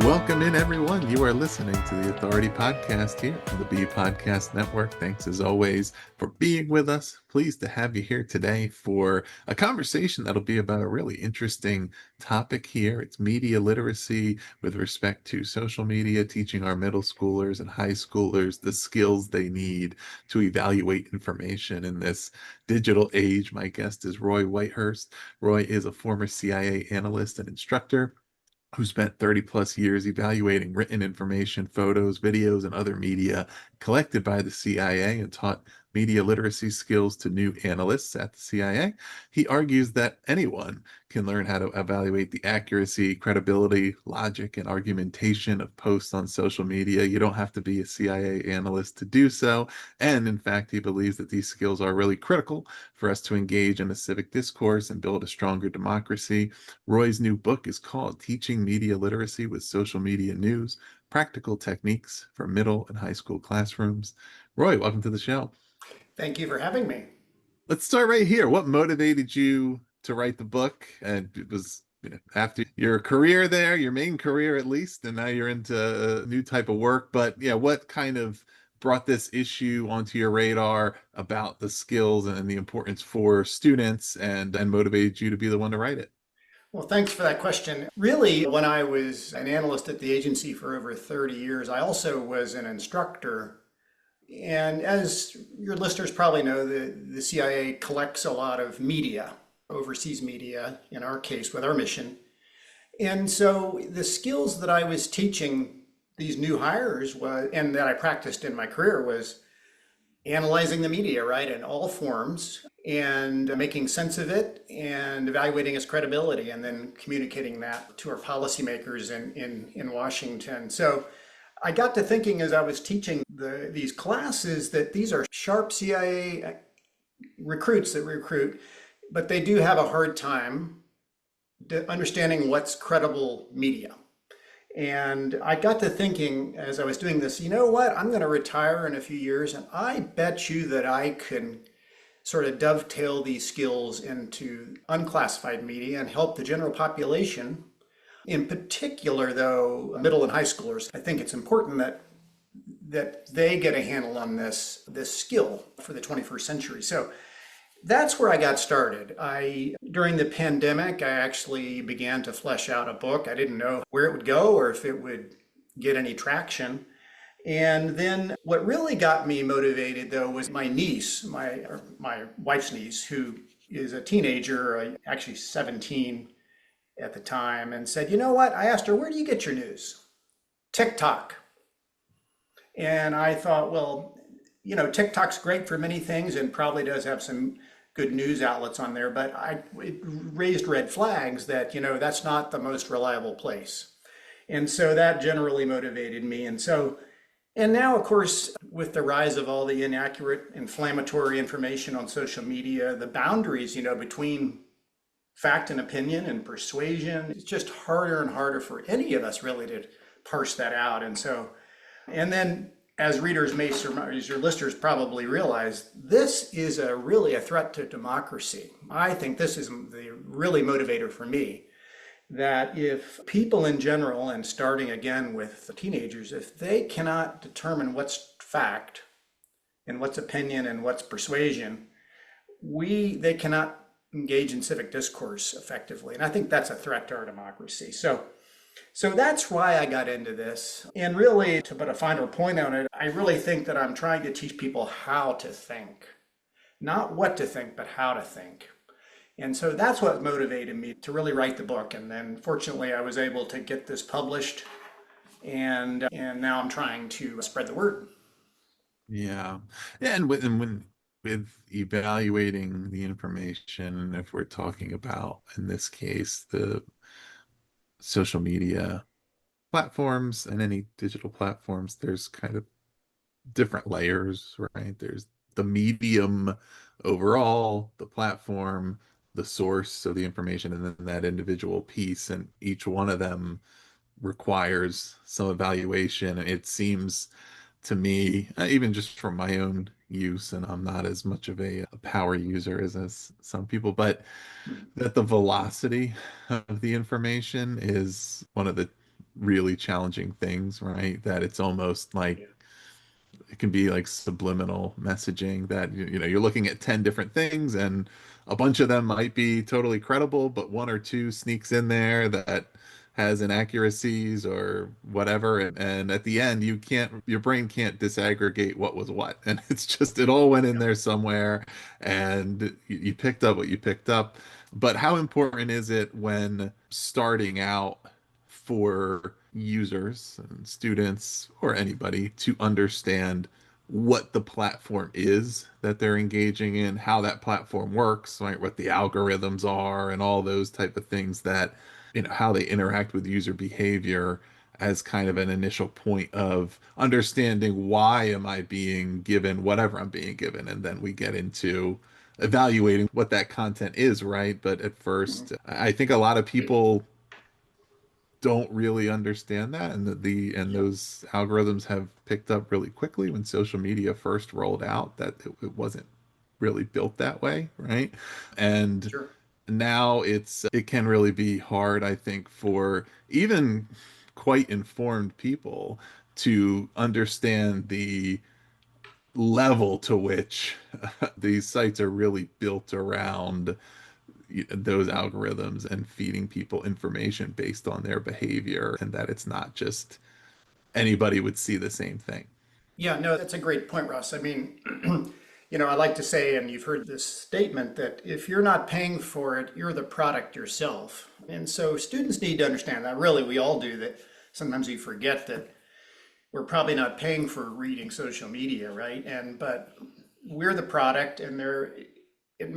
Welcome in, everyone. You are listening to the Authority Podcast here on the B Podcast Network. Thanks, as always, for being with us. Pleased to have you here today for a conversation that'll be about a really interesting topic here. It's media literacy with respect to social media, teaching our middle schoolers and high schoolers the skills they need to evaluate information in this digital age. My guest is Roy Whitehurst. Roy is a former CIA analyst and instructor who spent 30 plus years evaluating written information, photos, videos, and other media collected by the CIA and taught media literacy skills to new analysts at the CIA. He argues that anyone can learn how to evaluate the accuracy, credibility, logic, and argumentation of posts on social media. You don't have to be a CIA analyst to do so. And in fact, he believes that these skills are really critical for us to engage in a civic discourse and build a stronger democracy. Roy's new book is called Teaching Media Literacy with Social Media News, Practical Techniques for Middle and High School Classrooms. Roy, welcome to the show. Thank you for having me. Let's start right here. What motivated you to write the book? And it was after your career there, your main career at least, and now you're into a new type of work. But yeah, what kind of brought this issue onto your radar about the skills and the importance for students and motivated you to be the one to write it? Well, thanks for that question. Really, when I was an analyst at the agency for over 30 years, I also was an instructor. And as your listeners probably know, the CIA collects a lot of media, overseas media, in our case, with our mission. And so the skills that I was teaching these new hires was, and that I practiced in my career was analyzing the media, right, in all forms and making sense of it and evaluating its credibility and then communicating that to our policymakers in Washington. So I got to thinking as I was teaching these classes that these are sharp CIA recruits that recruit, but they do have a hard time understanding what's credible media. And I got to thinking as I was doing this, you know what? I'm going to retire in a few years, and I bet you that I can sort of dovetail these skills into unclassified media and help the general population. In particular, though, middle and high schoolers, I think it's important that they get a handle on this skill for the 21st century. So that's where I got started. During the pandemic, I actually began to flesh out a book. I didn't know where it would go or if it would get any traction. And then what really got me motivated, though, was my niece, my wife's niece, who is a teenager, actually 17 at the time, and said, you know what? I asked her, where do you get your news? TikTok. And I thought, well, TikTok's great for many things and probably does have some good news outlets on there, but it raised red flags that, that's not the most reliable place. And so that generally motivated me. And now, of course, with the rise of all the inaccurate, inflammatory information on social media, the boundaries, between fact and opinion and persuasion, it's just harder and harder for any of us really to parse that out. And then as readers may surmise, your listeners probably realize, this is really a threat to democracy. I think this is the really motivator for me, that if people in general, and starting again with the teenagers, if they cannot determine what's fact and what's opinion and what's persuasion, they cannot engage in civic discourse effectively. And I think that's a threat to our democracy. So that's why I got into this. And really, to put a final point on it, I really think that I'm trying to teach people how to think. Not what to think, but how to think. And so that's what motivated me to really write the book. And then fortunately, I was able to get this published. And now I'm trying to spread the word. Yeah. Yeah, and with evaluating the information, if we're talking about, in this case, the social media platforms and any digital platforms, there's kind of different layers, right? There's the medium overall, the platform, the source of the information, and then that individual piece. And each one of them requires some evaluation. It seems to me, even just for my own use, and I'm not as much of a power user as some people, but that the velocity of the information is one of the really challenging things, right? That it's almost like Yeah. it can be like subliminal messaging that you know you're looking at 10 different things and a bunch of them might be totally credible, but one or two sneaks in there that has inaccuracies or whatever, and at the end you can't, your brain can't disaggregate what was what, and it's just it all went in there somewhere, and you picked up what you picked up. But how important is it when starting out for users and students or anybody to understand what the platform is that they're engaging in, how that platform works, right? What the algorithms are, and all those type of things that, you know, how they interact with user behavior as kind of an initial point of understanding why am I being given whatever I'm being given, and then we get into evaluating what that content is, right? But at Mhm. first, I think a lot of people don't really understand that, and and Yeah, those algorithms have picked up really quickly when social media first rolled out that it wasn't really built that way, right? And sure. now it can really be hard, I think, for even quite informed people to understand the level to which these sites are really built around those algorithms and feeding people information based on their behavior, and that it's not just anybody would see the same thing. Yeah, no, that's a great point, Russ. I mean, I like to say, and you've heard this statement, that if you're not paying for it, you're the product yourself. And so students need to understand that. Really, we all do that. Sometimes we forget that we're probably not paying for reading social media, right? But we're the product, and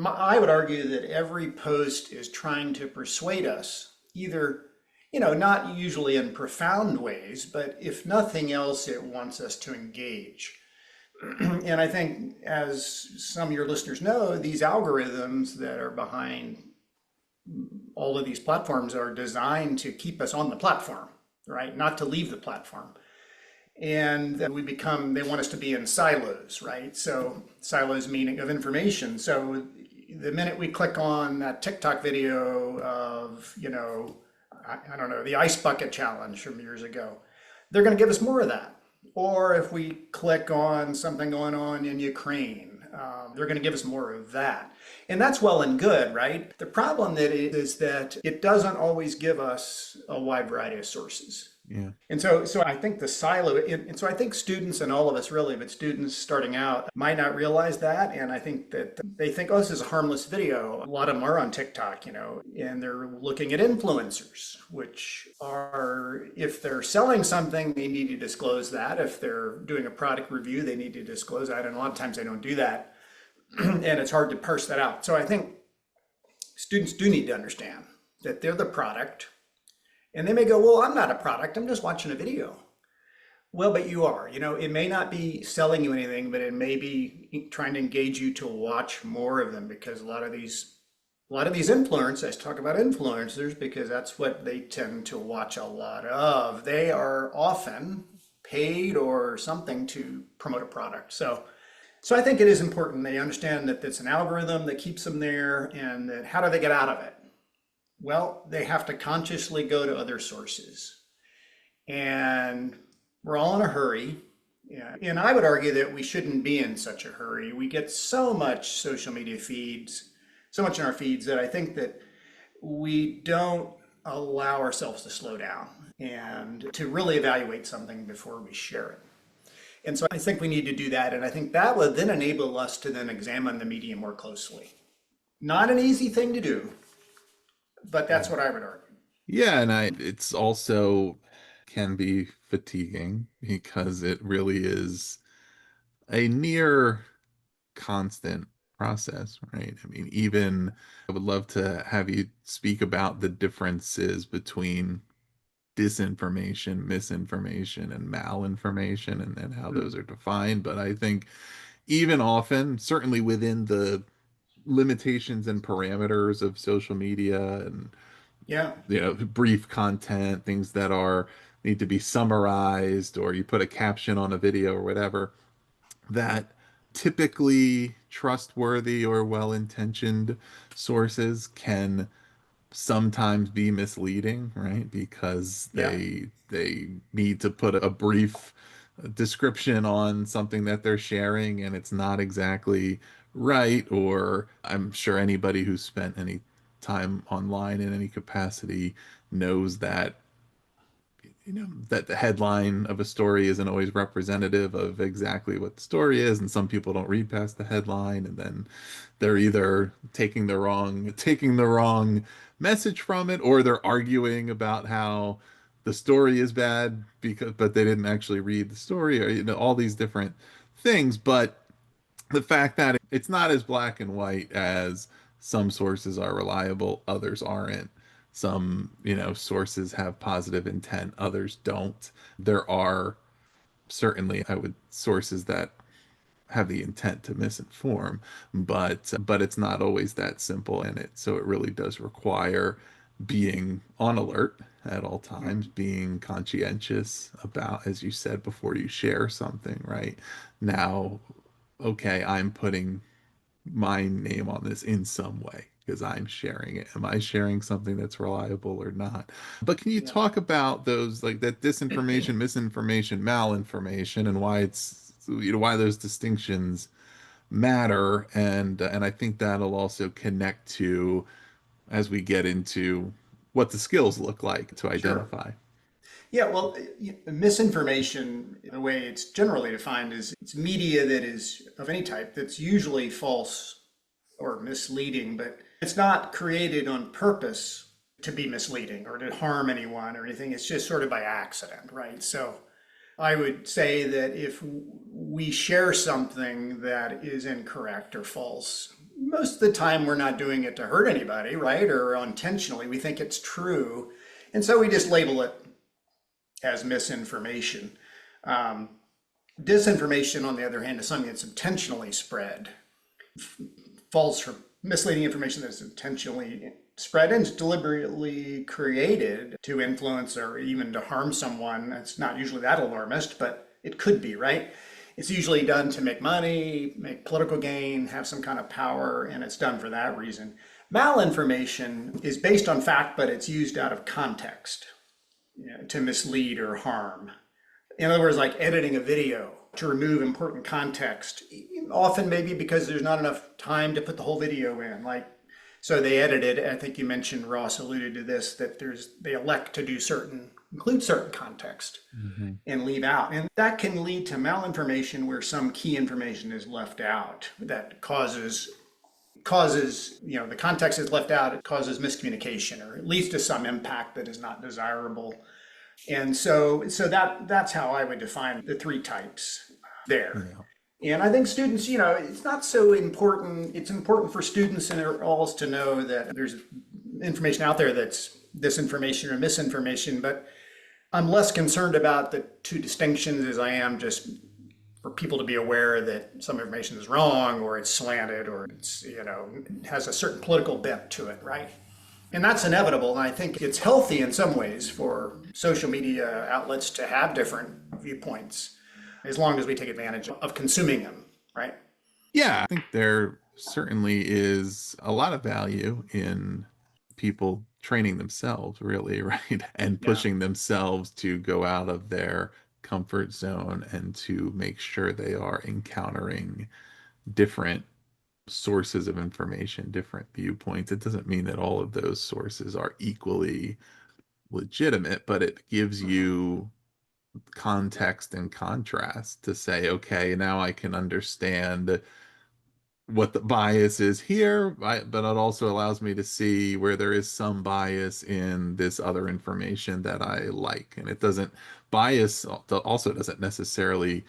I would argue that every post is trying to persuade us, either, not usually in profound ways, but if nothing else, it wants us to engage. And I think, as some of your listeners know, these algorithms that are behind all of these platforms are designed to keep us on the platform, right? Not to leave the platform. And then they want us to be in silos, right? So silos meaning of information. So the minute we click on that TikTok video of, I don't know, the ice bucket challenge from years ago, they're going to give us more of that. Or if we click on something going on in Ukraine, they're going to give us more of that. And that's well and good, right? The problem is that it doesn't always give us a wide variety of sources. Yeah. And so I think the silo, and so I think students and all of us really, but students starting out might not realize that. And I think that they think, oh, this is a harmless video. A lot of them are on TikTok, and they're looking at influencers, which are, if they're selling something, they need to disclose that. If they're doing a product review, they need to disclose that. And a lot of times they don't do that. And it's hard to parse that out. So I think students do need to understand that they're the product, and they may go, well, I'm not a product, I'm just watching a video. Well, but you are. It may not be selling you anything, but it may be trying to engage you to watch more of them, because a lot of these influencers, talk about influencers because that's what they tend to watch a lot of. They are often paid or something to promote a product. So I think it is important they understand that it's an algorithm that keeps them there, and that how do they get out of it? Well, they have to consciously go to other sources. And we're all in a hurry. Yeah. And I would argue that we shouldn't be in such a hurry. We get so much social media feeds, so much in our feeds, that I think that we don't allow ourselves to slow down and to really evaluate something before we share it. And so I think we need to do that. And I think that would then enable us to then examine the media more closely. Not an easy thing to do, but that's what I would argue. Yeah, and it's also can be fatiguing because it really is a near constant process, right? I mean, even I would love to have you speak about the differences between disinformation, misinformation, and malinformation, and how Hmm. those are defined. But I think even often, certainly within the limitations and parameters of social media and Yeah. brief content, things that are need to be summarized, or you put a caption on a video or whatever, that typically trustworthy or well-intentioned sources can sometimes be misleading, right? Because Yeah. they need to put a brief description on something that they're sharing and it's not exactly right. Or I'm sure anybody who's spent any time online in any capacity knows that that the headline of a story isn't always representative of exactly what the story is, and some people don't read past the headline, and then they're either taking the wrong message from it, or they're arguing about how the story is bad because but they didn't actually read the story, or all these different things. But the fact that it's not as black and white as some sources are reliable, others aren't. Some, sources have positive intent, others don't. There are certainly, I would, sources that have the intent to misinform, but it's not always that simple in it. So it really does require being on alert at all times, being conscientious about, as you said, before you share something, right? Now, okay, I'm putting my name on this in some way because I'm sharing it. Am I sharing something that's reliable or not? But can you Yeah. talk about those, like that disinformation, misinformation, malinformation, and why why those distinctions matter? And I think that'll also connect to as we get into what the skills look like to Sure. identify. Yeah, well, misinformation, the way it's generally defined, is it's media that is of any type that's usually false or misleading, but it's not created on purpose to be misleading or to harm anyone or anything. It's just sort of by accident, right? So I would say that if we share something that is incorrect or false, most of the time we're not doing it to hurt anybody, right? Or intentionally. We think it's true. And so we just label it as misinformation. Um, Disinformation, on the other hand, is something that's intentionally spread. False or misleading information that's intentionally spread and is deliberately created to influence or even to harm someone. It's not usually that alarmist, but it could be, right? It's usually done to make money, make political gain, have some kind of power, and it's done for that reason. Malinformation is based on fact, but it's used out of context, to mislead or harm. In other words, like editing a video to remove important context, often maybe because there's not enough time to put the whole video in. Like, so they edited, I think you mentioned, Ross alluded to this, that they elect to include certain context Mhm. and leave out. And that can lead to malinformation where some key information is left out that causes, the context is left out, it causes miscommunication or it leads to some impact that is not desirable. And so that's how I would define the three types there. Yeah. And I think students, it's not so important. It's important for students and alls to know that there's information out there that's disinformation or misinformation, but I'm less concerned about the two distinctions as I am just for people to be aware that some information is wrong or it's slanted or has a certain political bent to it, right? And that's inevitable. And I think it's healthy in some ways for social media outlets to have different viewpoints as long as we take advantage of consuming them, right? Yeah, I think there certainly is a lot of value in people training themselves, really, right? And Yeah. pushing themselves to go out of their comfort zone and to make sure they are encountering different sources of information, different viewpoints. It doesn't mean that all of those sources are equally legitimate, but it gives you context and contrast to say, okay, now I can understand what the bias is here, but it also allows me to see where there is some bias in this other information that I like. And it doesn't, bias also doesn't necessarily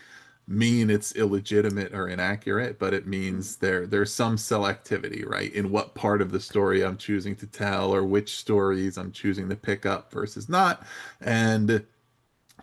mean it's illegitimate or inaccurate, but it means there's some selectivity, right, in what part of the story I'm choosing to tell or which stories I'm choosing to pick up versus not. And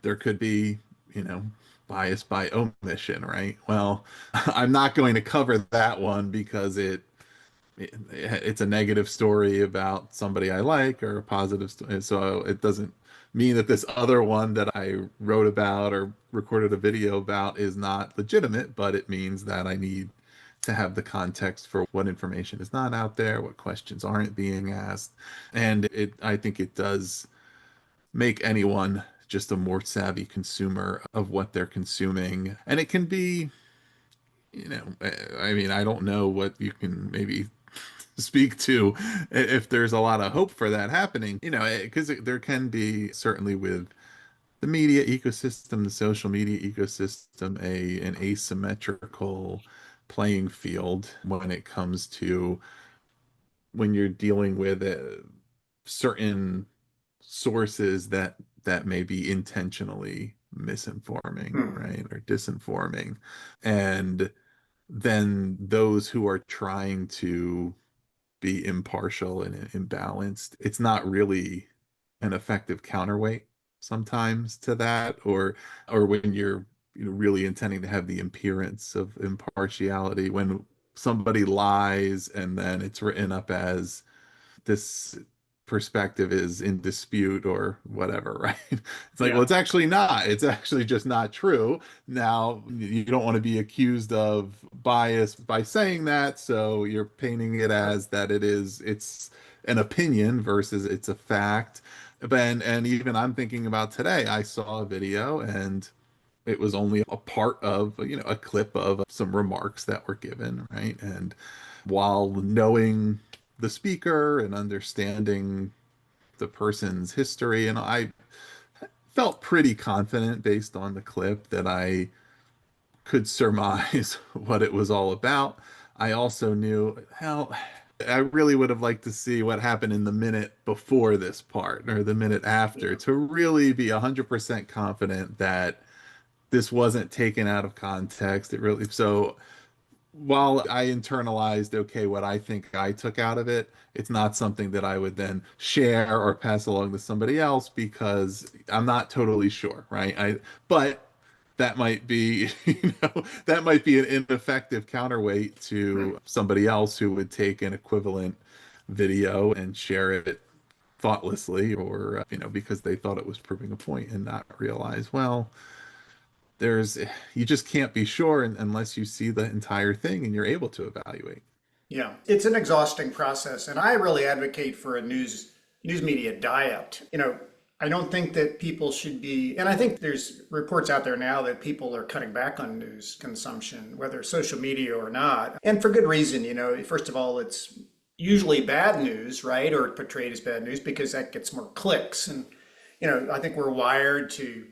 there could be, you know, bias by omission, right? Well, I'm not going to cover that one because it's a negative story about somebody I like or a positive story. So it doesn't mean that this other one that I wrote about or recorded a video about is not legitimate, but it means that I need to have the context for what information is not out there, what questions aren't being asked. And I think it does make anyone just a more savvy consumer of what they're consuming. And it can be, I mean, I don't know what you can maybe speak to if there's a lot of hope for that happening, because there can be certainly with the media ecosystem, the social media ecosystem, an asymmetrical playing field when it comes to when you're dealing with certain sources that may be intentionally misinforming, Hmm. right, or disinforming, and then those who are trying to be impartial and imbalanced, it's not really an effective counterweight sometimes to that, or when you're really intending to have the appearance of impartiality, when somebody lies and then it's written up as this perspective is in dispute or whatever, right? It's like, well, Yeah. it's actually not. It's actually just not true. Now, you don't want to be accused of bias by saying that, so you're painting it as that it's an opinion versus it's a fact. And even I'm thinking about today, I saw a video and it was only a part of, a clip of some remarks that were given, right? And while knowing the speaker and understanding the person's history, and I felt pretty confident based on the clip that I could surmise what it was all about. I also knew, hell, I really would have liked to see what happened in the minute before this part or the minute after Yeah. to really be 100% confident that this wasn't taken out of context. It really, so while I internalized, okay, what I think I took out of it, it's not something that I would then share or pass along to somebody else because I'm not totally sure, right? But that might be, that might be an ineffective counterweight Hmm. to somebody else who would take an equivalent video and share it thoughtlessly or, because they thought it was proving a point and not realize, well, there's you just can't be sure unless you see the entire thing and you're able to evaluate. Yeah, it's an exhausting process, and I really advocate for a news media diet. I don't think that people should be, and I think there's reports out there now that people are cutting back on news consumption, whether social media or not, and for good reason. First of all, it's usually bad news, right, or portrayed as bad news because that gets more clicks, and I think we're wired to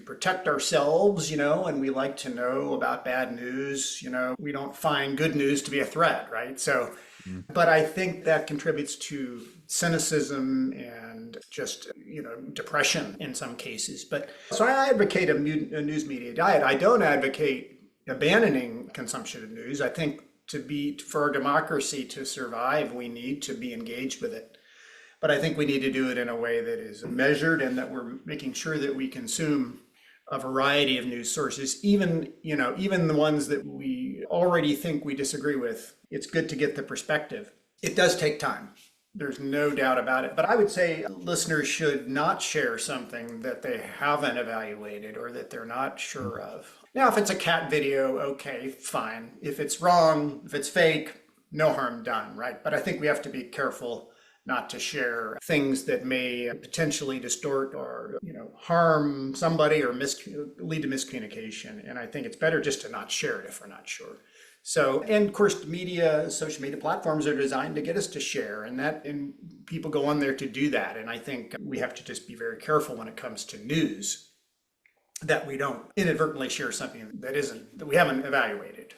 protect ourselves, and we like to know about bad news. We don't find good news to be a threat, right? So, Mm. but I think that contributes to cynicism and just, depression in some cases. But so I advocate a news media diet. I don't advocate abandoning consumption of news. I think for our democracy to survive, we need to be engaged with it. But I think we need to do it in a way that is measured and that we're making sure that we consume a variety of news sources, even the ones that we already think we disagree with. It's good to get the perspective. It does take time. There's no doubt about it. But I would say listeners should not share something that they haven't evaluated or that they're not sure of. Now, if it's a cat video, okay, fine. If it's wrong, if it's fake, no harm done, right? But I think we have to be careful not to share things that may potentially distort or harm somebody or lead to miscommunication. And I think it's better just to not share it if we're not sure. So, and of course, social media platforms are designed to get us to share, and people go on there to do that. And I think we have to just be very careful when it comes to news that we don't inadvertently share something that we haven't evaluated.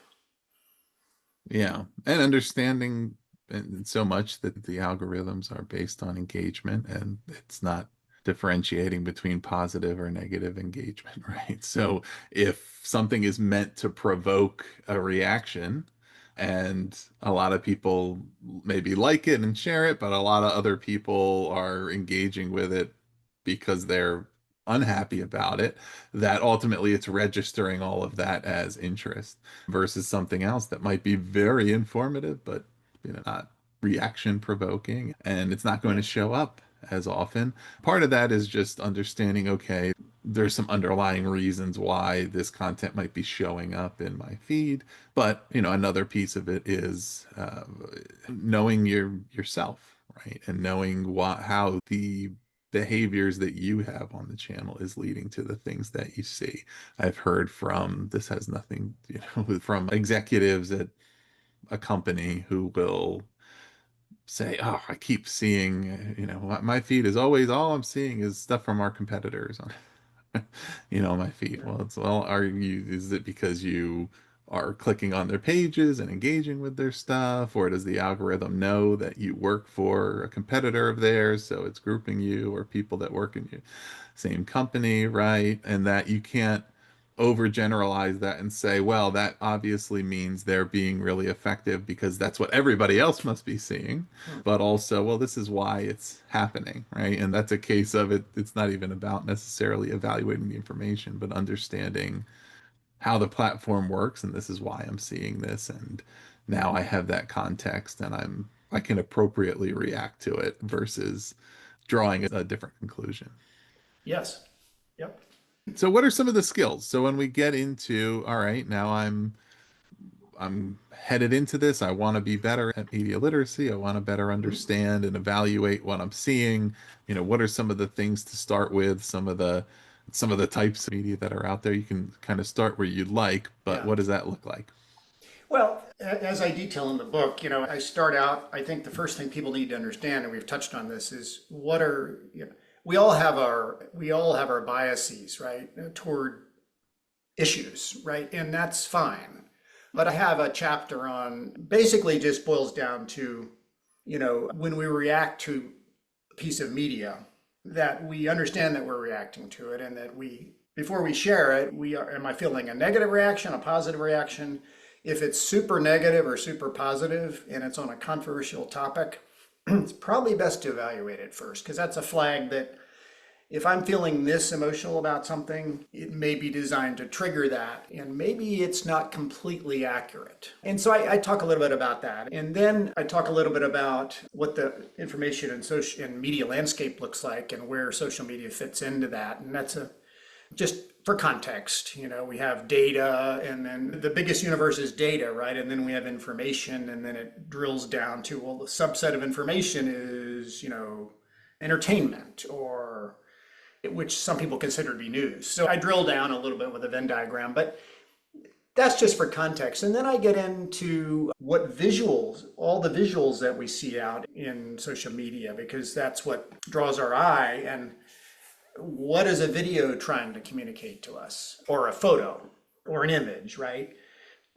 Yeah, and understanding and so much that the algorithms are based on engagement and it's not differentiating between positive or negative engagement, right? So if something is meant to provoke a reaction and a lot of people maybe like it and share it, but a lot of other people are engaging with it because they're unhappy about it, that ultimately it's registering all of that as interest versus something else that might be very informative, but not reaction provoking, and it's not going to Yeah. show up as often. Part of that is just understanding, okay, there's some underlying reasons why this content might be showing up in my feed. But another piece of it is knowing yourself, right, and knowing how the behaviors that you have on the channel is leading to the things that you see. I've heard from, this has nothing, from executives at a company who will say, "Oh, I keep seeing, my feed is always, all I'm seeing is stuff from our competitors on my feed." Well, is it because you are clicking on their pages and engaging with their stuff, or does the algorithm know that you work for a competitor of theirs, so it's grouping you or people that work in you same company, right? And that you can't overgeneralize that and say, well, that obviously means they're being really effective because that's what everybody else must be seeing. Hmm. But also, well, this is why it's happening, right? And that's a case of it. It's not even about necessarily evaluating the information, but understanding how the platform works. And this is why I'm seeing this. And now I have that context and I can appropriately react to it versus drawing a different conclusion. Yes. Yep. So what are some of the skills? So when we get into, all right, now I'm headed into this. I want to be better at media literacy. I want to better Mhm. understand and evaluate what I'm seeing. What are some of the things to start with? Some of the types of media that are out there. You can kind of start where you'd like, but Yeah. what does that look like? Well, as I detail in the book, I start out, I think the first thing people need to understand, and we've touched on this, is what are, we all have our biases, right, toward issues, right? And that's fine. But I have a chapter on basically just boils down to, when we react to a piece of media, that we understand that we're reacting to it and that before we share it, am I feeling a negative reaction, a positive reaction? If it's super negative or super positive and it's on a controversial topic, it's probably best to evaluate it first because that's a flag that if I'm feeling this emotional about something, it may be designed to trigger that, and maybe it's not completely accurate. And so I talk a little bit about that. And then I talk a little bit about what the information and social and media landscape looks like and where social media fits into that. And that's just for context, we have data, and then the biggest universe is data, right? And then we have information, and then it drills down to, well, the subset of information is, entertainment or which some people consider to be news. So I drill down a little bit with a Venn diagram, but that's just for context. And then I get into what visuals, all the visuals that we see out in social media, because that's what draws our eye. And what is a video trying to communicate to us, or a photo, or an image, right?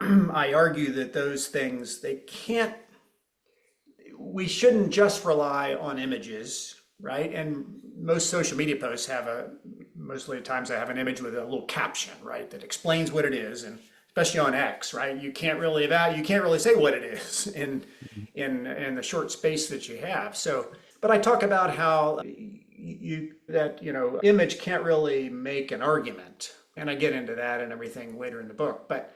I argue that those things, we shouldn't just rely on images, right? And most social media posts most of the times I have an image with a little caption, right, that explains what it is. And especially on X, right, you can't really say what it is in the short space that you have. So, but I talk about how image can't really make an argument, and I get into that and everything later in the book. But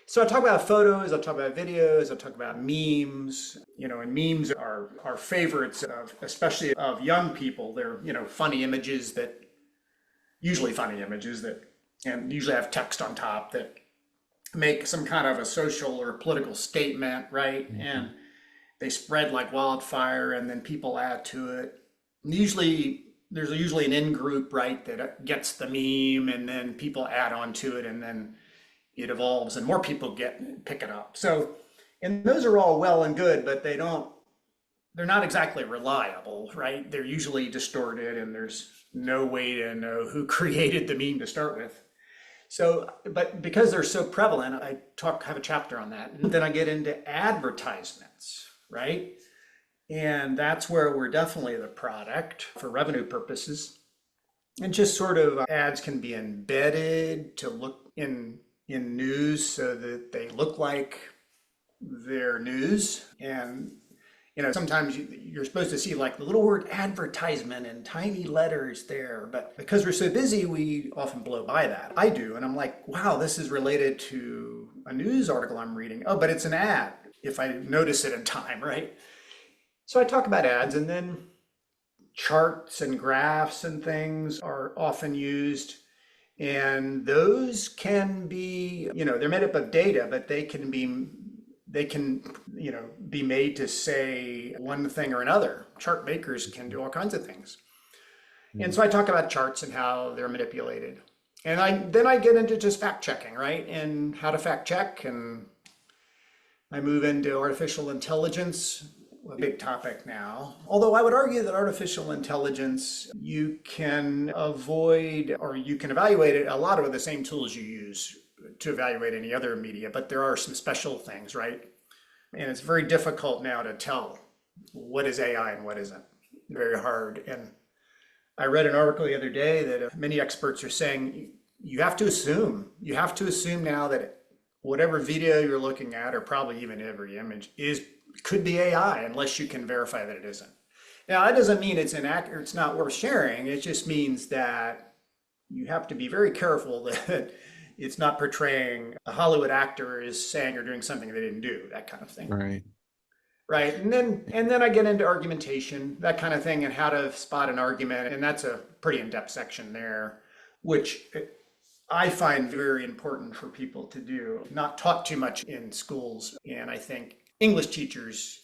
so I talk about photos, I talk about videos, I talk about memes, and memes are favorites especially of young people. They're, usually funny images and usually have text on top that make some kind of a social or political statement, right? Mhm. And they spread like wildfire, and then people add to it. And there's usually an in group, right, that gets the meme, and then people add on to it, and then it evolves and more people pick it up. So, and those are all well and good, but they're not exactly reliable, right? They're usually distorted, and there's no way to know who created the meme to start with. So, but because they're so prevalent, have a chapter on that. And then I get into advertisements, right? And that's where we're definitely the product for revenue purposes. And just sort of ads can be embedded to look in news so that they look like they're news. And sometimes you're supposed to see like the little word advertisement in tiny letters there, but because we're so busy, we often blow by that. I do, and I'm like, wow, this is related to a news article I'm reading. Oh, but it's an ad if I notice it in time, right? So I talk about ads, and then charts and graphs and things are often used. And those can be, they're made up of data, but they can, be made to say one thing or another. Chart makers can do all kinds of things. And Mm. so I talk about charts and how they're manipulated. And then I get into just fact checking, right? And how to fact check. And I move into artificial intelligence, a big topic now. Although I would argue that artificial intelligence, you can avoid or you can evaluate it a lot of the same tools you use to evaluate any other media, but there are some special things, right? And it's very difficult now to tell what is AI and what isn't. Very hard. And I read an article the other day that many experts are saying you have to assume now that whatever video you're looking at, or probably even every image, could be AI unless you can verify that it isn't. Now, that doesn't mean it's inaccurate, it's not worth sharing. It just means that you have to be very careful that it's not portraying a Hollywood actor is saying or doing something they didn't do, that kind of thing. Right. Right. And then I get into argumentation, that kind of thing, and how to spot an argument. And that's a pretty in-depth section there, which I find very important for people to do. Not taught too much in schools. And I think English teachers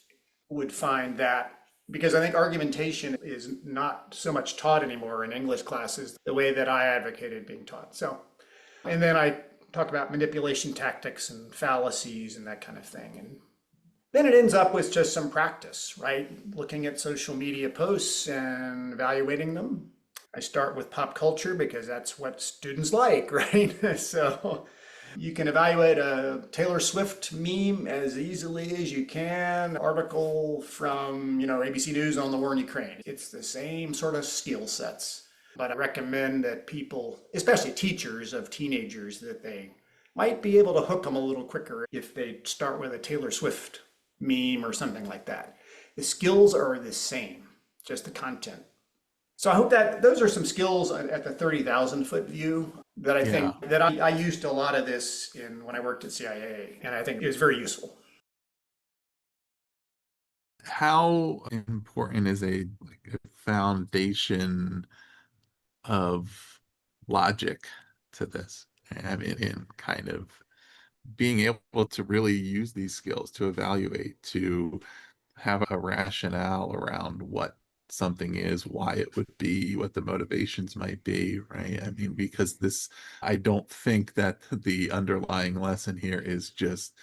would find that, because I think argumentation is not so much taught anymore in English classes the way that I advocated being taught. So, and then I talk about manipulation tactics and fallacies and that kind of thing. And then it ends up with just some practice, right? Looking at social media posts and evaluating them. I start with pop culture because that's what students like, right? So you can evaluate a Taylor Swift meme as easily as you can. Article from, ABC News on the war in Ukraine. It's the same sort of skill sets. But I recommend that people, especially teachers of teenagers, that they might be able to hook them a little quicker if they start with a Taylor Swift meme or something like that. The skills are the same, just the content. So I hope that those are some skills at the 30,000 foot view that I Yeah. think that I used a lot of this when I worked at CIA, and I think it was very useful. How important is a foundation of logic to this? I mean, in kind of being able to really use these skills to evaluate, to have a rationale around what something is, why it would be, what the motivations might be, right? I mean, because I don't think that the underlying lesson here is just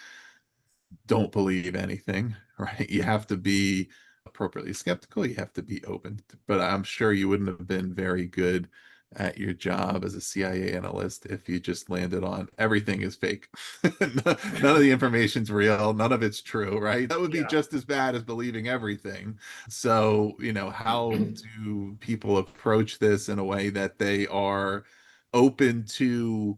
don't believe anything, right? You have to be appropriately skeptical. You have to be open. But I'm sure you wouldn't have been very good at your job as a CIA analyst if you just landed on everything is fake. None of the information's real. None of it's true, right? That would be Yeah. just as bad as believing everything. So, how do people approach this in a way that they are open to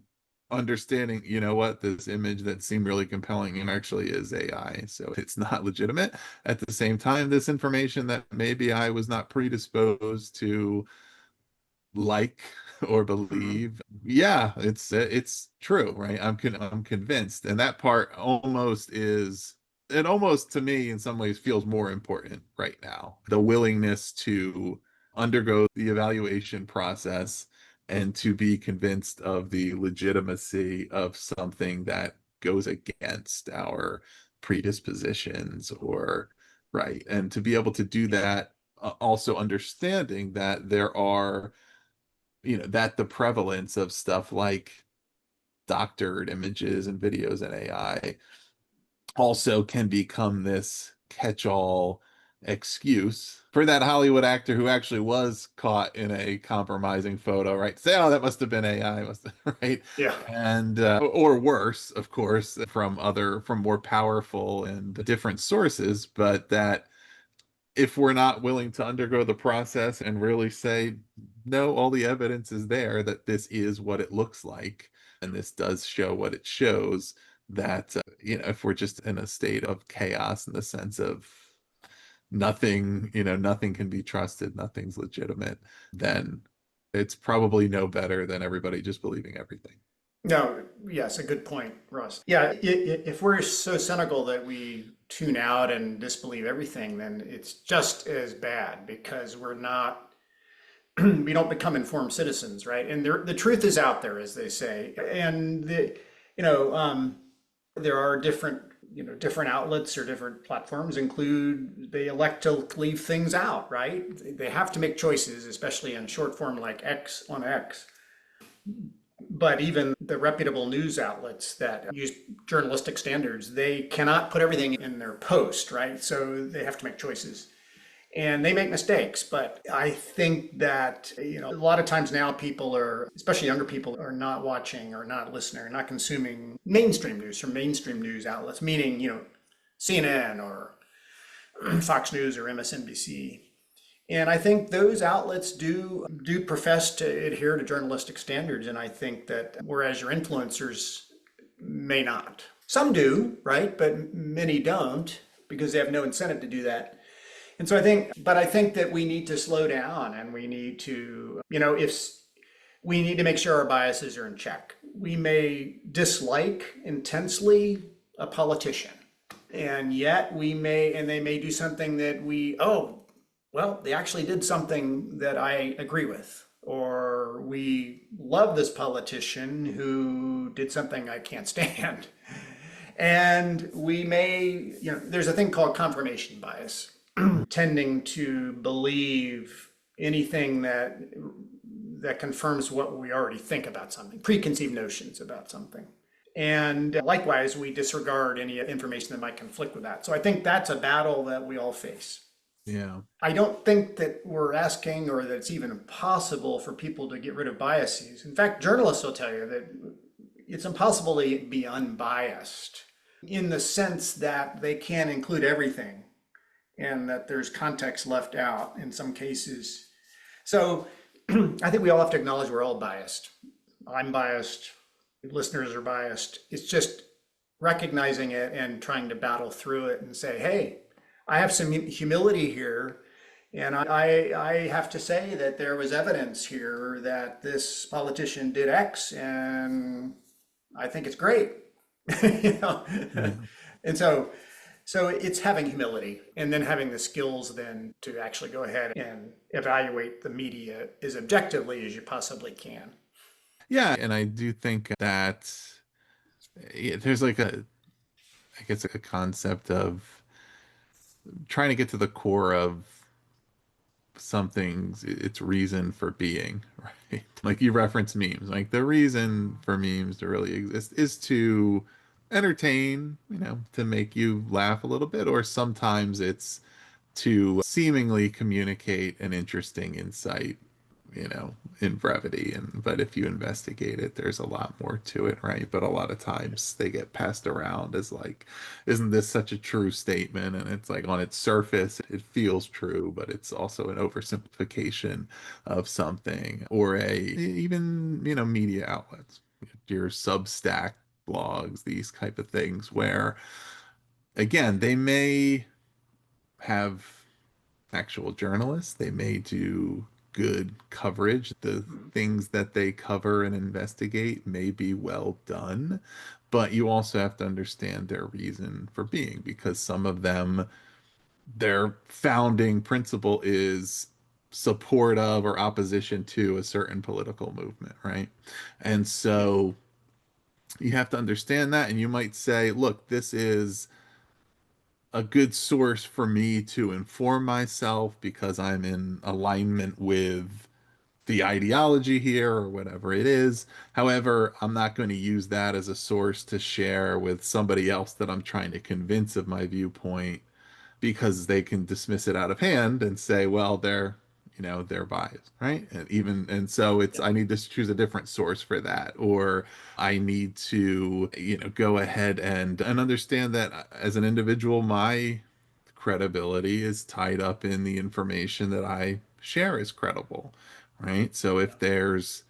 understanding, what, this image that seemed really compelling and actually is AI. So it's not legitimate. At the same time, this information that maybe I was not predisposed to like or Mhm. believe, yeah, it's true, right? I'm convinced, and that part almost to me in some ways feels more important right now. The willingness to undergo the evaluation process and to be convinced of the legitimacy of something that goes against our predispositions, or right, and to be able to do that, also understanding that there are, that the prevalence of stuff like doctored images and videos and AI also can become this catch-all excuse for that Hollywood actor who actually was caught in a compromising photo, right? Say, oh, that must have been AI, must have, right? Yeah. And or worse, of course, from more powerful and different sources, but that if we're not willing to undergo the process and really say, no, all the evidence is there that this is what it looks like, and this does show what it shows, that, if we're just in a state of chaos in the sense of nothing, nothing can be trusted, nothing's legitimate, then it's probably no better than everybody just believing everything. No, yes, a good point, Russ. Yeah, if we're so cynical that we tune out and disbelieve everything, then it's just as bad because we're not we don't become informed citizens, right? And the truth is out there, as they say. And you know, there are different outlets or different platforms include they elect to leave things out, right? They have to make choices, especially in short form like X on X. But even the reputable news outlets that use journalistic standards, they cannot put everything in their post, right? So they have to make choices. And they make mistakes, but I think that, a lot of times now people are, especially younger people, are not watching or not listening or not consuming mainstream news from mainstream news outlets, meaning, CNN or Fox News or MSNBC. And I think those outlets do profess to adhere to journalistic standards. And I think that whereas your influencers may not. Some do, right? But many don't because they have no incentive to do that. And so I think that we need to slow down and we need to, if we need to make sure our biases are in check. We may dislike intensely a politician, and yet they may do something that well, they actually did something that I agree with. Or we love this politician who did something I can't stand. And we may, there's a thing called confirmation bias, tending to believe anything that confirms what we already think about something, preconceived notions about something. And likewise, we disregard any information that might conflict with that. So I think that's a battle that we all face. Yeah. I don't think that we're asking or that it's even possible for people to get rid of biases. In fact, journalists will tell you that it's impossible to be unbiased in the sense that they can't include everything and that there's context left out in some cases. So I think we all have to acknowledge we're all biased. I'm biased, listeners are biased. It's just recognizing it and trying to battle through it and say, hey, I have some humility here. And I have to say that there was evidence here that this politician did X, and I think it's great. you know? Yeah. And so it's having humility and then having the skills then to actually go ahead and evaluate the media as objectively as you possibly can. Yeah. And I do think that there's like I guess, a concept of trying to get to the core of something's its reason for being, right? Like you reference memes. Like the reason for memes to really exist is to entertain, to make you laugh a little bit, or sometimes it's to seemingly communicate an interesting insight, in brevity. But if you investigate it, there's a lot more to it, right? But a lot of times they get passed around as like, isn't this such a true statement? And it's like on its surface, it feels true, but it's also an oversimplification of something, or even, media outlets, your Substack blogs, these type of things where again, they may have actual journalists. They may do good coverage. The things that they cover and investigate may be well done, but you also have to understand their reason for being, because some of them, their founding principle is support of or opposition to a certain political movement, right? And so you have to understand that, and you might say, look, this is a good source for me to inform myself because I'm in alignment with the ideology here or whatever it is. However, I'm not going to use that as a source to share with somebody else that I'm trying to convince of my viewpoint, because they can dismiss it out of hand and say, well, they're biased, right? And so it's, I need to choose a different source for that, or I need to, go ahead and understand that as an individual, my credibility is tied up in the information that I share is credible, right? So if there's,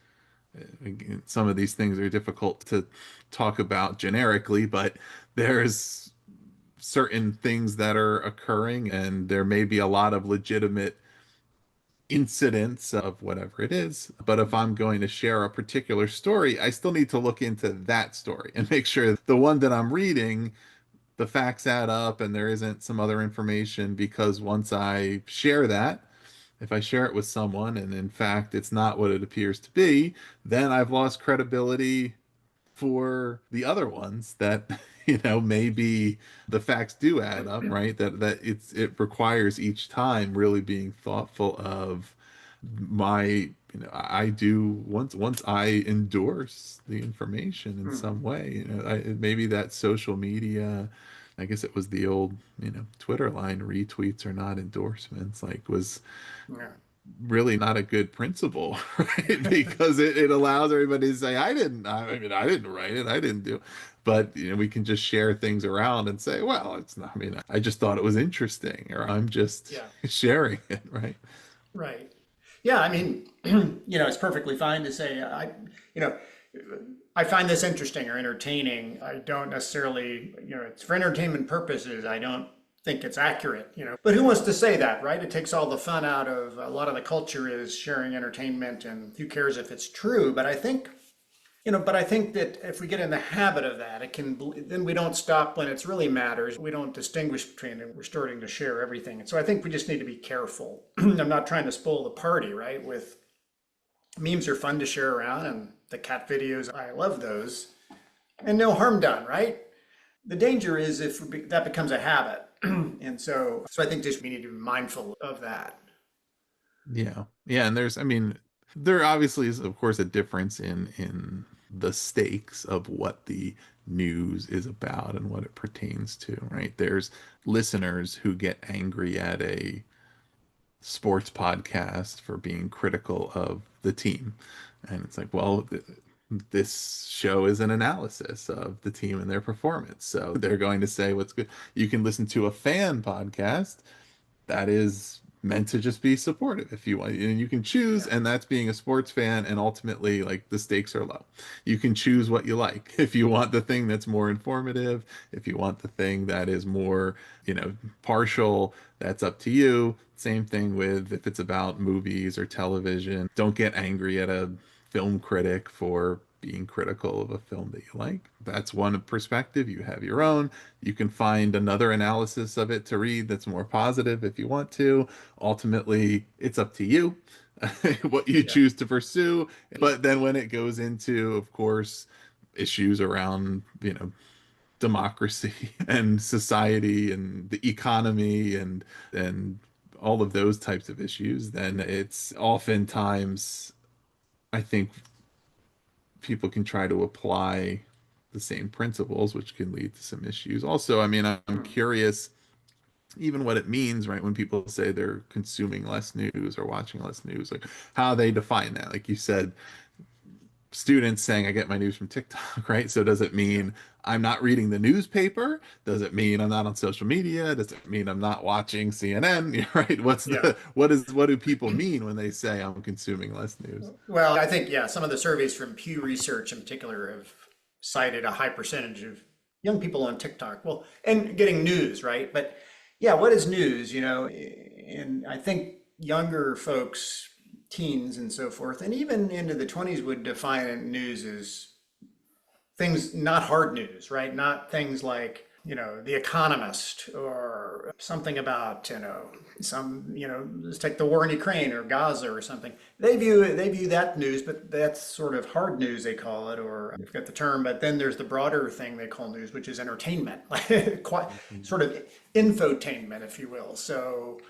again, some of these things are difficult to talk about generically, but there's certain things that are occurring, and there may be a lot of legitimate incidents of whatever it is. But if I'm going to share a particular story, I still need to look into that story and make sure the one that I'm reading, the facts add up and there isn't some other information, because once I share that, If I share it with someone and in fact it's not what it appears to be, then I've lost credibility for the other ones that maybe the facts do add up, right? It requires each time really being thoughtful of my I do once I endorse the information in Hmm. some way, maybe that social media, I guess it was the old Twitter line, retweets are not endorsements, like was Yeah. really not a good principle, right? Because it allows everybody to say, I didn't write it, I didn't do it. But we can just share things around and say, well, it's not, I just thought it was interesting, or I'm just Yeah. sharing it, right? Right. Yeah. I mean, it's perfectly fine to say, you know, I find this interesting or entertaining. I don't necessarily, it's for entertainment purposes. I don't think it's accurate, But who wants to say that, right? It takes all the fun out of a lot of the culture is sharing entertainment, and who cares if it's true? But I think that if we get in the habit of that, then we don't stop when it really matters. We don't distinguish between it. We're starting to share everything. And so I think we just need to be careful. I'm not trying to spoil the party, right? With memes are fun to share around, and the cat videos, I love those. And no harm done, right? The danger is if that becomes a habit. And so I think just we need to be mindful of that. Yeah. Yeah, and there obviously is of course a difference in the stakes of what the news is about and what it pertains to, right? There's listeners who get angry at a sports podcast for being critical of the team. And it's like, well, this show is an analysis of the team and their performance. So they're going to say what's good. You can listen to a fan podcast that is meant to just be supportive if you want, and you can choose, Yeah. and that's being a sports fan, and ultimately like the stakes are low. You can choose what you like. If you want the thing that's more informative, if you want the thing that is more partial, that's up to you. Same thing with if it's about movies or television. Don't get angry at a film critic for being critical of a film that you like. That's one perspective. You have your own. You can find another analysis of it to read that's more positive if you want to. Ultimately, it's up to you what you Yeah. choose to pursue. But then when it goes into, of course, issues around, democracy and society and the economy and all of those types of issues, then it's oftentimes, I think, people can try to apply the same principles, which can lead to some issues. Also, I'm Hmm. curious even what it means, right? When people say they're consuming less news or watching less news, like how they define that. Like you said, students saying I get my news from TikTok, right? So does it Yeah. mean I'm not reading the newspaper? Does it mean I'm not on social media? Does it mean I'm not watching CNN? Right? Yeah. What do people mean when they say I'm consuming less news? Well, I think, yeah, some of the surveys from Pew Research in particular have cited a high percentage of young people on TikTok. Well, and getting news, right? But yeah, what is news, And I think younger folks, teens and so forth, and even into the 20s would define news as things, not hard news, right? Not things like, The Economist or something about, let's take the war in Ukraine or Gaza or something. They view that news, but that's sort of hard news they call it, or I forget the term. But then there's the broader thing they call news, which is entertainment, quite Mhm. sort of infotainment, if you will. So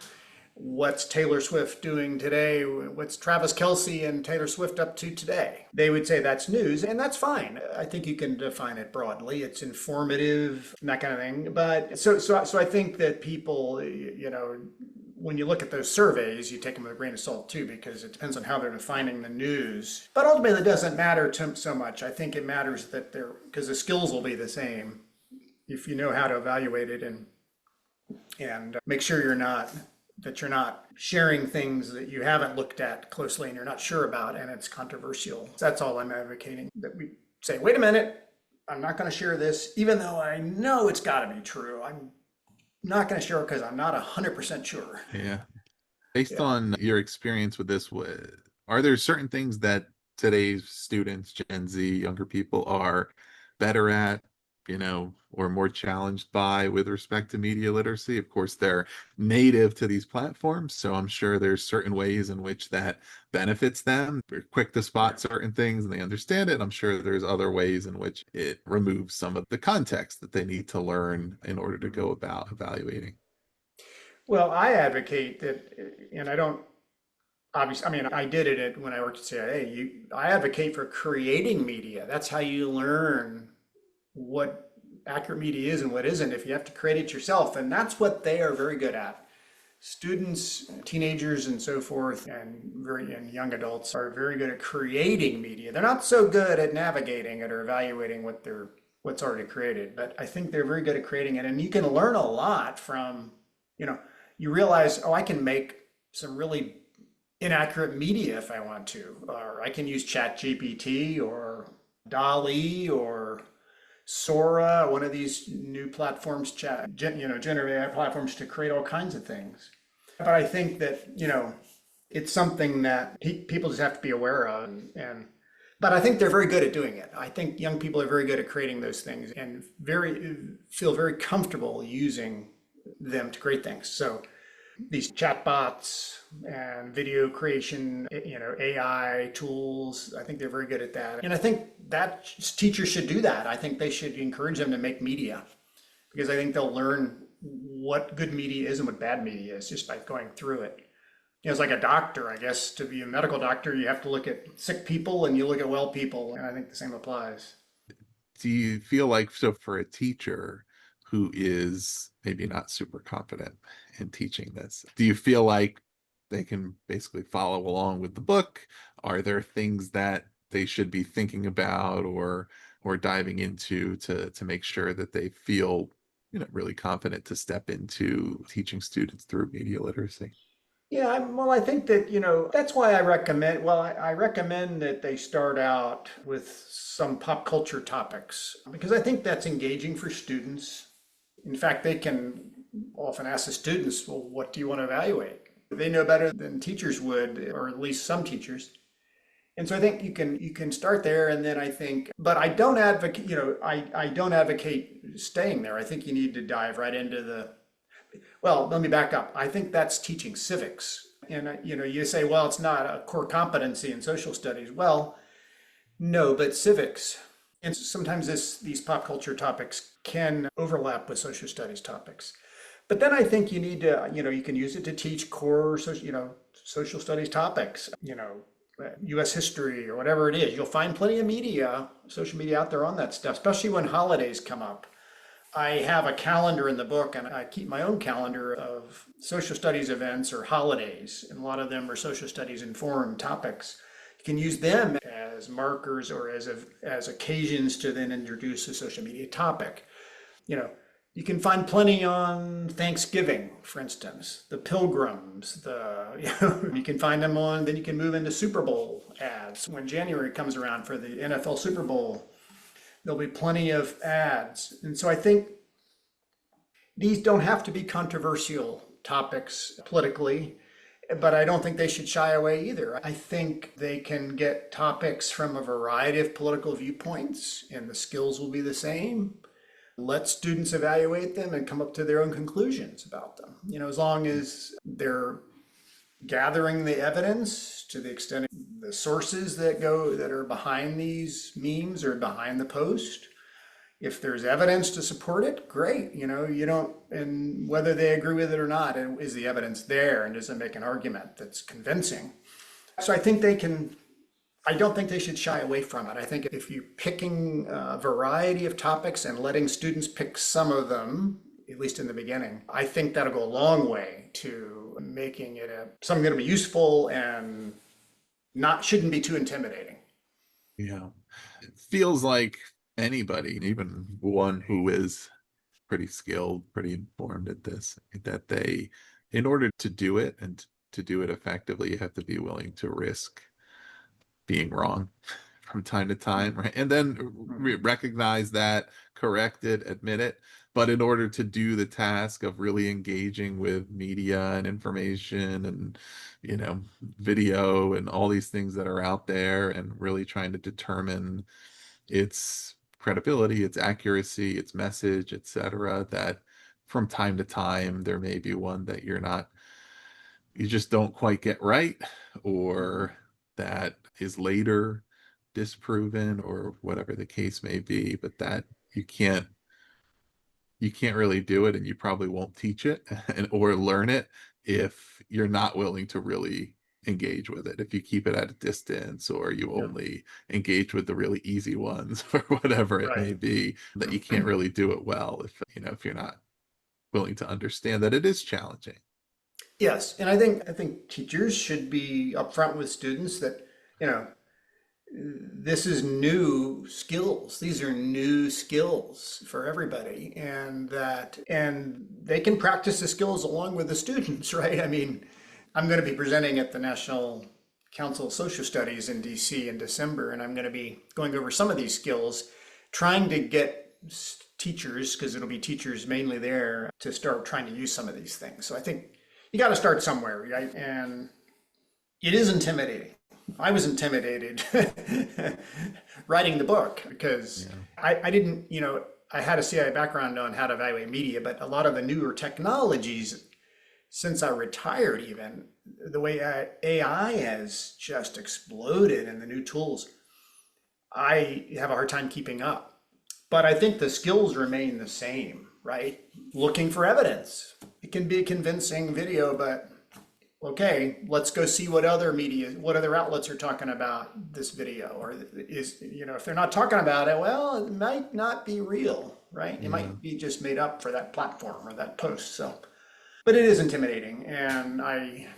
what's Taylor Swift doing today? What's Travis Kelce and Taylor Swift up to today? They would say that's news, and that's fine. I think you can define it broadly. It's informative and that kind of thing. But so I think that people, when you look at those surveys, you take them with a grain of salt too, because it depends on how they're defining the news. But ultimately, it doesn't matter so much. I think it matters that because the skills will be the same if you know how to evaluate it and make sure you're not sharing things that you haven't looked at closely and you're not sure about and it's controversial. That's all I'm advocating, that we say, wait a minute, I'm not going to share this, even though I know it's got to be true. I'm not going to share it because I'm not 100% sure. Yeah. Based Yeah. on your experience with this, are there certain things that today's students, Gen Z, younger people, are better at or more challenged by with respect to media literacy. Of course, they're native to these platforms, so I'm sure there's certain ways in which that benefits them. They're quick to spot certain things and they understand it. I'm sure there's other ways in which it removes some of the context that they need to learn in order to go about evaluating. Well, I advocate that, and I don't obviously, I mean, I did it when I worked at CIA. I advocate for creating media. That's how you learn what accurate media is and what isn't if you have to create it yourself. And that's what they are very good at. Students, teenagers, and so forth, and young adults are very good at creating media. They're not so good at navigating it or evaluating what's already created, but I think they're very good at creating it. And you can learn a lot from, you know, you realize, oh, I can make some really inaccurate media if I want to, or I can use Chat GPT or DALL-E or Sora, one of these new platforms, generative AI platforms to create all kinds of things. But I think that, it's something that people just have to be aware of. But I think they're very good at doing it. I think young people are very good at creating those things and feel very comfortable using them to create things. So these chatbots and video creation, AI tools, I think they're very good at that. And I think that teachers should do that. I think they should encourage them to make media because I think they'll learn what good media is and what bad media is just by going through it. It's like a doctor, I guess. To be a medical doctor, you have to look at sick people and you look at well people. And I think the same applies. Do you feel like, so for a teacher who is maybe not super confident in teaching this, do you feel like they can basically follow along with the book? Are there things that they should be thinking about or diving into to make sure that they feel, really confident to step into teaching students through media literacy? Yeah, well, I think that, that's why I recommend that they start out with some pop culture topics because I think that's engaging for students. In fact, they can often ask the students, well, what do you want to evaluate? They know better than teachers would, or at least some teachers. And so I think you can start there, and then I think, but I don't advocate, I don't advocate staying there. I think you need to dive right into well, let me back up. I think that's teaching civics. And you say, well, it's not a core competency in social studies. Well, no, but civics. And sometimes these pop culture topics can overlap with social studies topics. But then I think you need to, you can use it to teach core, social studies topics, U.S. history or whatever it is. You'll find plenty of media, social media out there on that stuff, especially when holidays come up. I have a calendar in the book, and I keep my own calendar of social studies events or holidays, and a lot of them are social studies informed topics. You can use them as markers or as occasions to then introduce a social media topic. You know, you can find plenty on Thanksgiving, for instance, the pilgrims, you can find them on, then you can move into Super Bowl ads. When January comes around for the NFL Super Bowl, there'll be plenty of ads. And so I think these don't have to be controversial topics politically, but I don't think they should shy away either. I think they can get topics from a variety of political viewpoints, and the skills will be the same. Let students evaluate them and come up to their own conclusions about them. As long as they're gathering the evidence to the extent the sources that are behind these memes or behind the post. If there's evidence to support it, great. You don't, and whether they agree with it or not, is the evidence there and does it make an argument that's convincing? So I don't think they should shy away from it. I think if you're picking a variety of topics and letting students pick some of them, at least in the beginning, I think that'll go a long way to making it something that'll be useful and shouldn't be too intimidating. Yeah. It feels like anybody, even one who is pretty skilled, pretty informed at this, that in order to do it and to do it effectively, you have to be willing to risk being wrong from time to time, right? And then recognize that, correct it, admit it. But in order to do the task of really engaging with media and information and, video and all these things that are out there and really trying to determine its credibility, its accuracy, its message, etc., that from time to time there may be one that you just don't quite get right, or that is later disproven, or whatever the case may be, but that you can't you can't really do it, and you probably won't teach it or learn it if you're not willing to really engage with it. If you keep it at a distance, or you Yeah. only engage with the really easy ones, or whatever it may Right. be, that you can't really do it well if you're not willing to understand that it is challenging. Yes, and I think teachers should be upfront with students that, you know, this is new skills. These are new skills for everybody, and they can practice the skills along with the students, right? I mean, I'm going to be presenting at the National Council of Social Studies in DC in December, and I'm going to be going over some of these skills, trying to get teachers, because it'll be teachers mainly there, to start trying to use some of these things. So I think you got to start somewhere, right? And it is intimidating. I was intimidated writing the book because Yeah. I didn't, I had a CIA background on how to evaluate media, but a lot of the newer technologies, since I retired, even the way AI has just exploded and the new tools, I have a hard time keeping up. But I think the skills remain the same, right? Looking for evidence. It can be a convincing video, but okay, let's go see what other media, what other outlets are talking about this video, or if they're not talking about it, well, it might not be real, right? It Yeah. might be just made up for that platform or that post. So, but it is intimidating, and I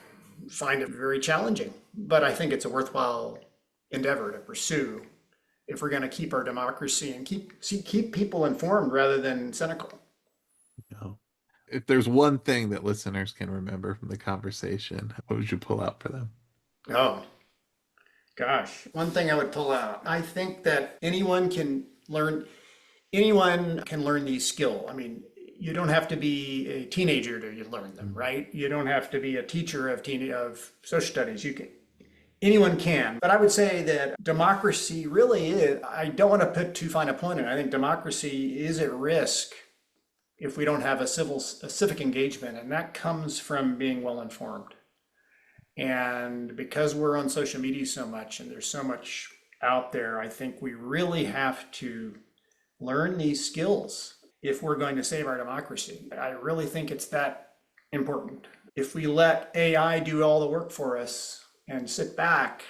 find it very challenging. But I think it's a worthwhile endeavor to pursue if we're going to keep our democracy and keep people informed rather than cynical. No. If there's one thing that listeners can remember from the conversation, what would you pull out for them? Oh, gosh, one thing I would pull out. I think that anyone can learn these skills. I mean, you don't have to be a teenager to learn them, Mm. right? You don't have to be a teacher of social studies. Anyone can. But I would say that democracy really is, I don't want to put too fine a point on it. I think democracy is at risk if we don't have a civic engagement, and that comes from being well informed. And because we're on social media so much and there's so much out there, I think we really have to learn these skills if we're going to save our democracy. I really think it's that important. If we let AI do all the work for us and sit back,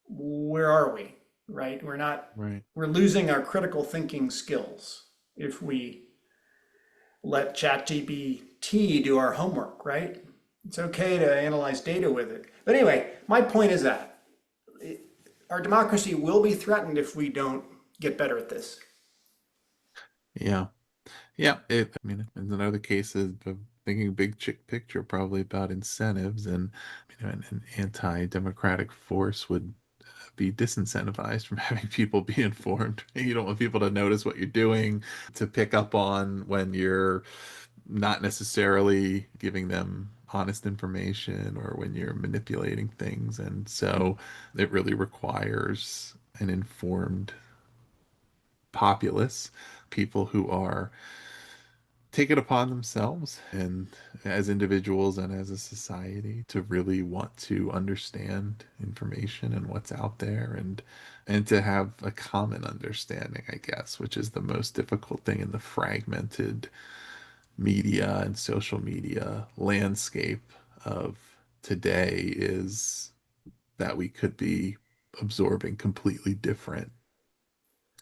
where are we? Right? We're not, Right. we're losing our critical thinking skills if we let ChatGPT do our homework, right? It's okay to analyze data with it. But anyway, my point is that our democracy will be threatened if we don't get better at this. Yeah. Yeah. I mean, in other cases of thinking big chick picture, probably about incentives, and an anti-democratic force would be disincentivized from having people be informed. You don't want people to notice what you're doing, to pick up on when you're not necessarily giving them honest information, or when you're manipulating things. And so it really requires an informed populace, people who are take it upon themselves, and as individuals and as a society, to really want to understand information and what's out there, and to have a common understanding, I guess, which is the most difficult thing in the fragmented media and social media landscape of today, is that we could be absorbing completely different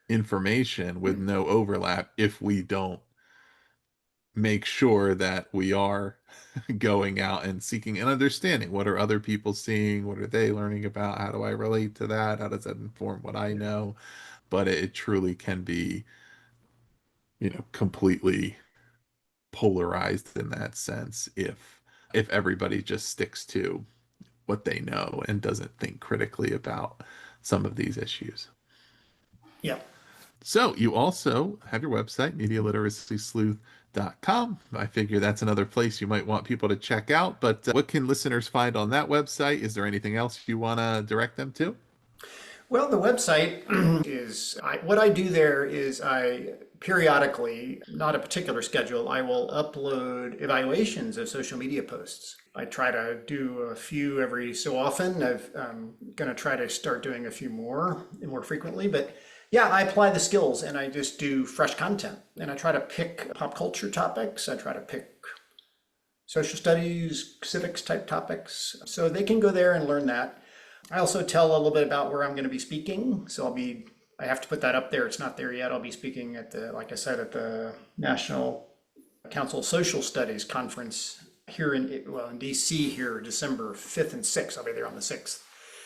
information with no overlap if we don't make sure that we are going out and seeking and understanding, what are other people seeing, what are they learning about, how do I relate to that, how does that inform what I know. But it truly can be, completely polarized in that sense, if everybody just sticks to what they know and doesn't think critically about some of these issues. Yeah. So you also have your website, medialiteracysleuth.com. I figure that's another place you might want people to check out. But what can listeners find on that website? Is there anything else you want to direct them to? Well, the website what I do there is I periodically, not a particular schedule, I will upload evaluations of social media posts. I try to do a few every so often. I'm going to try to start doing a few more and more frequently. But yeah, I apply the skills and I just do fresh content. And I try to pick pop culture topics. I try to pick social studies, civics type topics. So they can go there and learn that. I also tell a little bit about where I'm going to be speaking. So I have to put that up there. It's not there yet. I'll be speaking like I said, at the National Council of Social Studies conference here in DC here, December 5th and 6th. I'll be there on the 6th.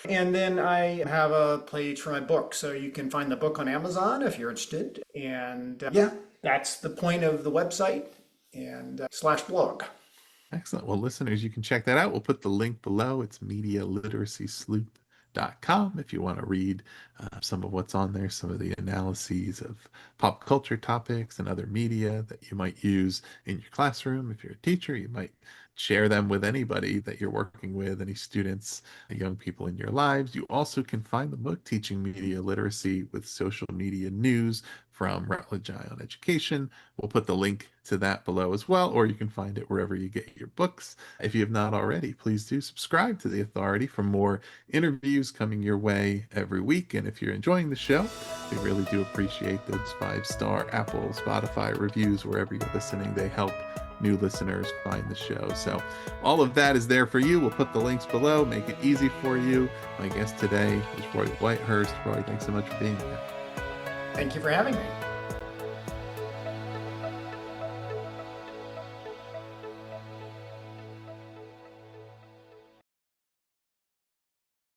And then I have a page for my book. So you can find the book on Amazon if you're interested. And yeah, that's the point of the website and /blog. Excellent. Well, listeners, you can check that out. We'll put the link below. It's medialiteracysleuth.com if you want to read some of what's on there, some of the analyses of pop culture topics and other media that you might use in your classroom. If you're a teacher, you might share them with anybody that you're working with, any students, young people in your lives. You also can find the book, Teaching Media Literacy with Social Media News from Routledge Eye on Education. We'll put the link to that below as well, or you can find it wherever you get your books. If you have not already, please do subscribe to The Authority for more interviews coming your way every week. And if you're enjoying the show, we really do appreciate those 5-star Apple, Spotify reviews wherever you're listening. They help new listeners find the show. So all of that is there for you. We'll put the links below, make it easy for you. My guest today is Roy Whitehurst. Roy, thanks so much for being here. Thank you for having me.